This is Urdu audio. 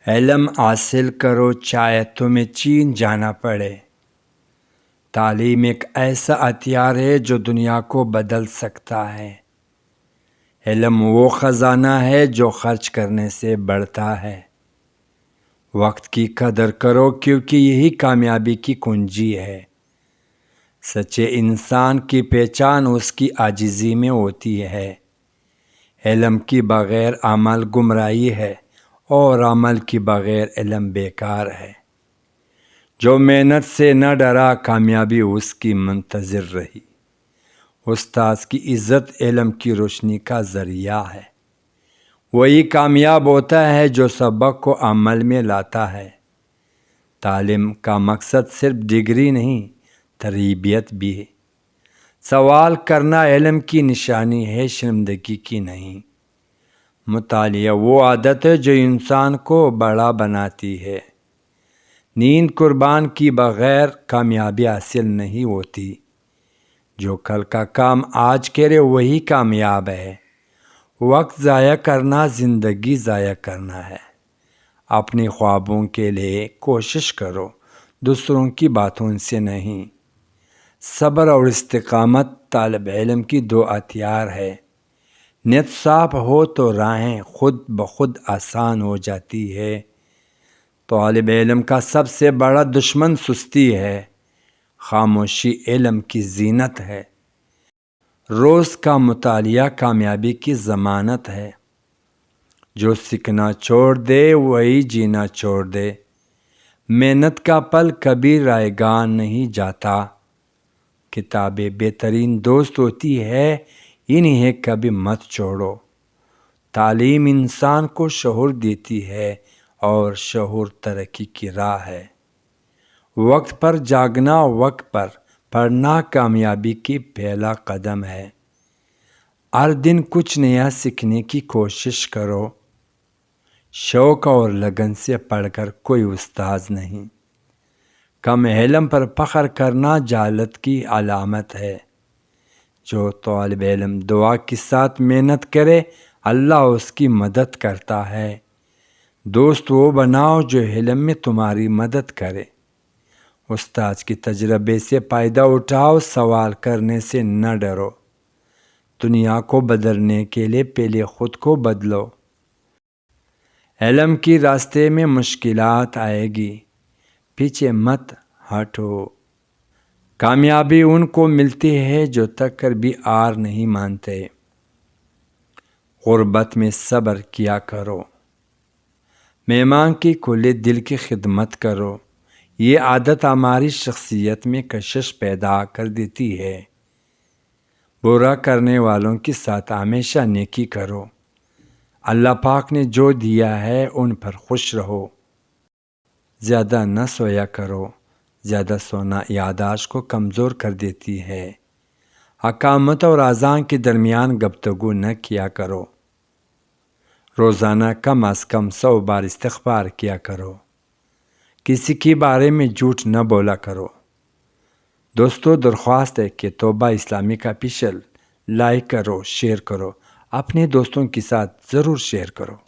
علم حاصل کرو چاہے تمہیں چین جانا پڑے۔ تعلیم ایک ایسا ہتھیار ہے جو دنیا کو بدل سکتا ہے۔ علم وہ خزانہ ہے جو خرچ کرنے سے بڑھتا ہے۔ وقت کی قدر کرو کیونکہ یہی کامیابی کی کنجی ہے۔ سچے انسان کی پہچان اس کی عاجزی میں ہوتی ہے۔ علم کی بغیر عمل گمراہی ہے اور عمل کی بغیر علم بیکار ہے۔ جو محنت سے نہ ڈرا کامیابی اس کی منتظر رہی۔ استاد کی عزت علم کی روشنی کا ذریعہ ہے۔ وہی کامیاب ہوتا ہے جو سبق کو عمل میں لاتا ہے۔ تعلیم کا مقصد صرف ڈگری نہیں، تربیت بھی ہے۔ سوال کرنا علم کی نشانی ہے، شرمندگی کی نہیں۔ مطالعہ وہ عادت ہے جو انسان کو بڑا بناتی ہے۔ نیند قربان کی بغیر کامیابی حاصل نہیں ہوتی۔ جو کل کا کام آج کرے وہی کامیاب ہے۔ وقت ضائع کرنا زندگی ضائع کرنا ہے۔ اپنے خوابوں کے لیے کوشش کرو، دوسروں کی باتوں سے نہیں۔ صبر اور استقامت طالب علم کی دو ہتھیار ہے۔ نیت صاف ہو تو راہیں خود بخود آسان ہو جاتی ہے۔ طالب علم کا سب سے بڑا دشمن سستی ہے۔ خاموشی علم کی زینت ہے۔ روز کا مطالعہ کامیابی کی ضمانت ہے۔ جو سیکھنا چھوڑ دے وہی جینا چھوڑ دے۔ محنت کا پل کبھی رائے گاہ نہیں جاتا۔ کتابیں بہترین دوست ہوتی ہے، انہیں کبھی مت چھوڑو۔ تعلیم انسان کو شعور دیتی ہے اور شعور ترقی کی راہ ہے۔ وقت پر جاگنا، وقت پر پڑھنا کامیابی کی پہلا قدم ہے۔ ہر دن کچھ نیا سیکھنے کی کوشش کرو۔ شوق اور لگن سے پڑھ کر کوئی استاد نہیں۔ کم علم پر فخر کرنا جہالت کی علامت ہے۔ جو طالب علم دعا کے ساتھ محنت کرے اللہ اس کی مدد کرتا ہے۔ دوست وہ بناؤ جو علم میں تمہاری مدد کرے۔ استاد کی تجربے سے فائدہ اٹھاؤ، سوال کرنے سے نہ ڈرو۔ دنیا کو بدلنے کے لیے پہلے خود کو بدلو۔ علم کی راستے میں مشکلات آئے گی، پیچھے مت ہٹو۔ کامیابی ان کو ملتی ہے جو تک کر بھی ہار نہیں مانتے۔ غربت میں صبر کیا کرو۔ مہمان کی کھلے دل کی خدمت کرو۔ یہ عادت ہماری شخصیت میں کشش پیدا کر دیتی ہے۔ برا کرنے والوں کے ساتھ ہمیشہ نیکی کرو۔ اللہ پاک نے جو دیا ہے ان پر خوش رہو۔ زیادہ نہ سویا کرو، زیادہ سونا یادداشت کو کمزور کر دیتی ہے۔ اقامت اور اذان کے درمیان گفتگو نہ کیا کرو۔ روزانہ کم از کم 100 بار استغفار کیا کرو۔ کسی کے بارے میں جھوٹ نہ بولا کرو۔ دوستو، درخواست ہے کہ توبہ اسلامک آفیشیل لائک کرو، شیئر کرو، اپنے دوستوں کے ساتھ ضرور شیئر کرو۔